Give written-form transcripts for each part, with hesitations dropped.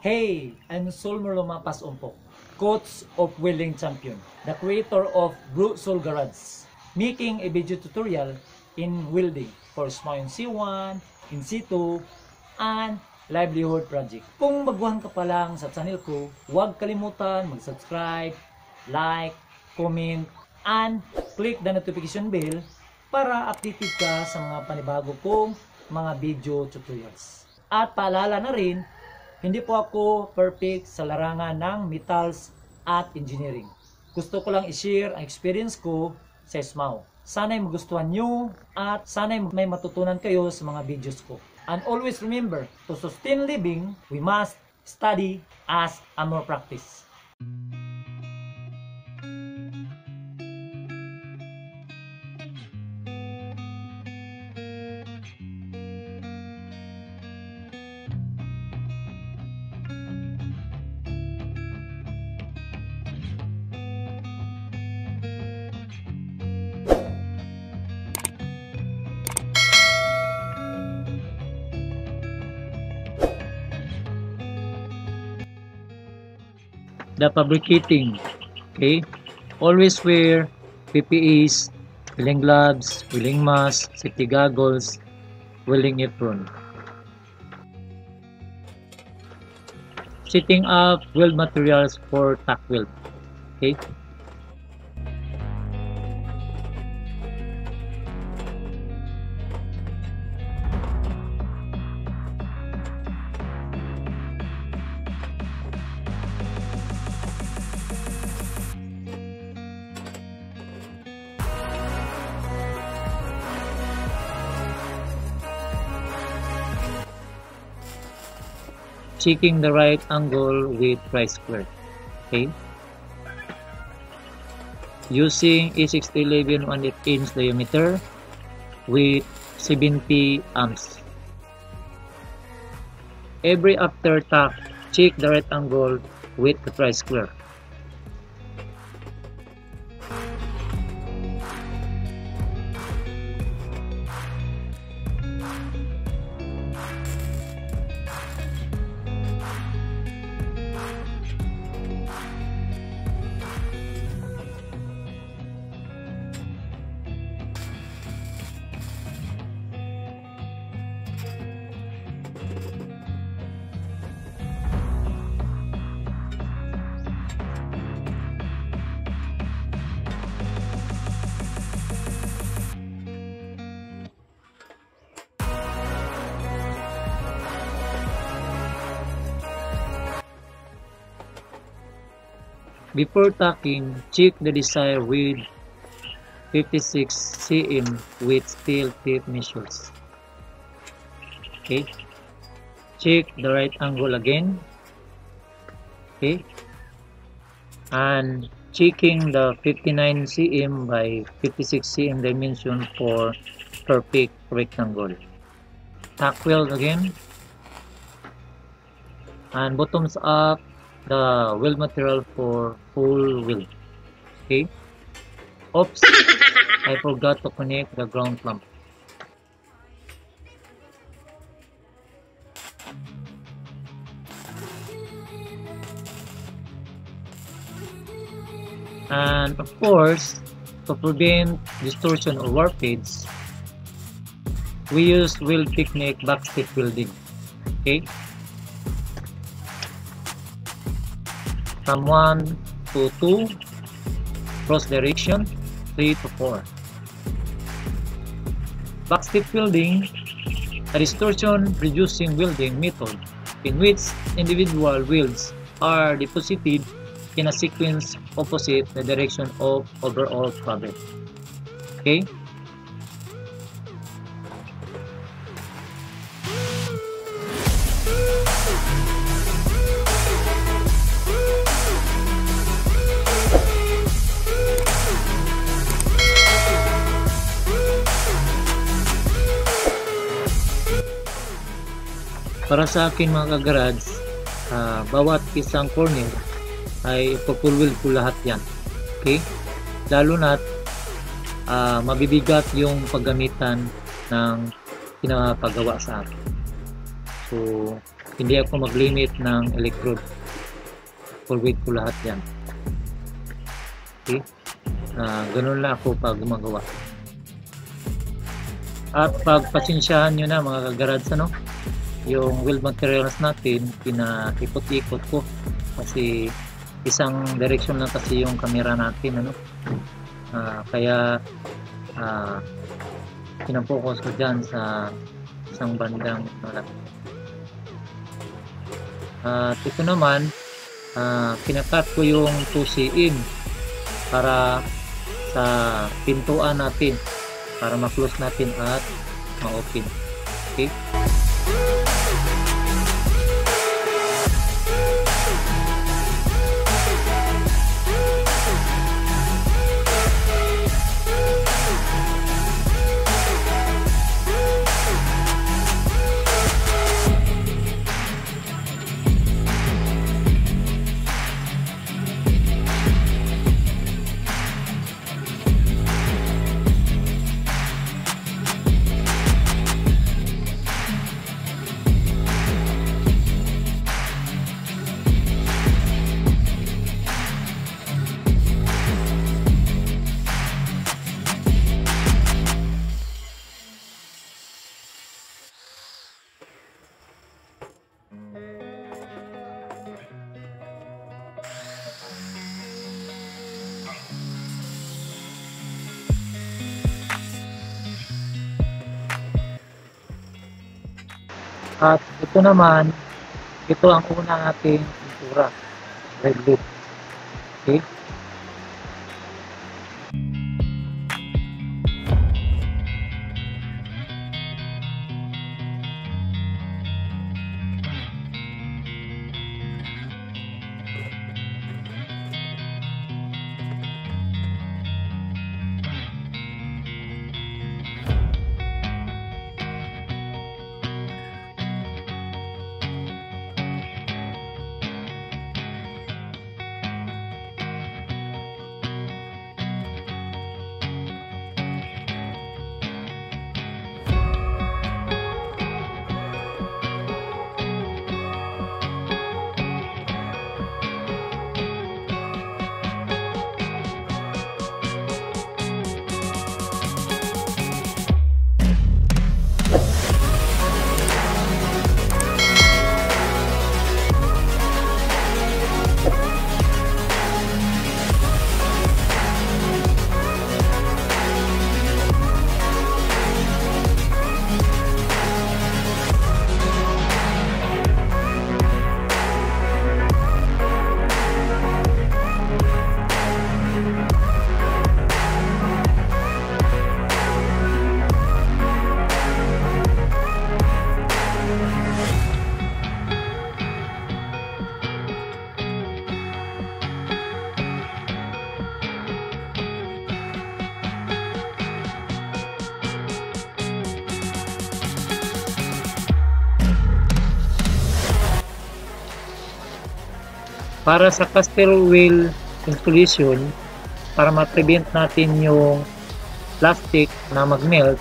Hey, I'm Solmer Lumapas Umpok, coach of Welding Champion, the creator of Blue Soul Garage, making a video tutorial in welding for small in C1, in C2, and livelihood project. Kung baguhan ka pa lang sa channel ko, huwag kalimutan mag-subscribe, like, comment, and click the notification bell para updated ka sa mga panibago kong mga video tutorials. At paalala na rin, hindi po ako perfect sa larangan ng metals at engineering. Gusto ko lang i-share ang experience ko sa SMAW. Sana'y magustuhan nyo at sana'y may matutunan kayo sa mga videos ko. And always remember, to sustain living, we must study as a more practice. The fabricating, okay, always wear PPEs, welding gloves, welding mask, safety goggles, welding apron. Setting up weld materials for tack weld, okay. Checking the right angle with tri-square, okay. Using A611 1/8" diameter with 70 amps. Every after tack, check the right angle with the tri-square. Before tacking, check the desired width 56 cm with steel tip measures. Okay. Check the right angle again. Okay. And checking the 59 cm by 56 cm dimension for perfect rectangle. Tack weld again. And bottoms up the weld material for full weld. Okay. Oops, I forgot to connect the ground clamp. And of course, to prevent distortion or warpage, we use weld technique backstitch welding. Okay. From 1 to 2, cross direction, 3 to 4. Backstitch welding, a distortion-reducing welding method in which individual welds are deposited in a sequence opposite the direction of overall fabric. Okay? Para sa akin mga ka-garage, bawat isang corner ay full weld ko lahat yan. Okay? Lalo na't mabibigat yung paggamitan ng pinapagawa sa akin. So, Hindi ako mag-limit ng electrode. Full weight ko lahat yan. Okay? Ganun lang ako pag gumagawa. At pagpasensyahan nyo na mga kagarads, yung weld materials natin, pinaikot-ikot ko. Kasi isang direction lang kasi yung camera natin, kaya pinapokus ko dyan sa isang bandang at ito naman, kinakat ko yung 2cm para sa pintuan natin, para ma-close natin at ma-open. Okay? At ito naman, ito ang una nating pintura, red loop. Okay? Para sa caster wheel installation, para ma-prevent natin yung plastic na mag-melt,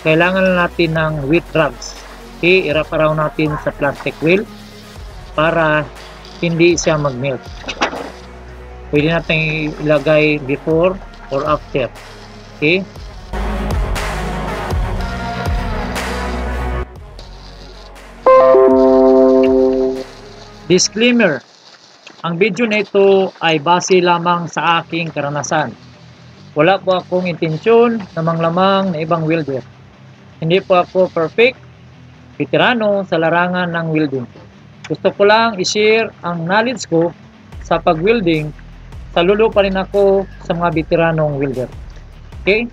kailangan natin ng wet rags. Okay, i-wrap around natin sa plastic wheel para hindi siya mag-melt. Pwede natin ilagay before or after. Okay? Disclaimer: ang video na ito ay base lamang sa aking karanasan. Wala po akong intensyon na manglamang na ibang welder. Hindi po ako perfect, veterano sa larangan ng welding. Gusto ko lang i-share ang knowledge ko sa pag-welding. Saludo pa rin ako sa mga veteranong welder. Okay?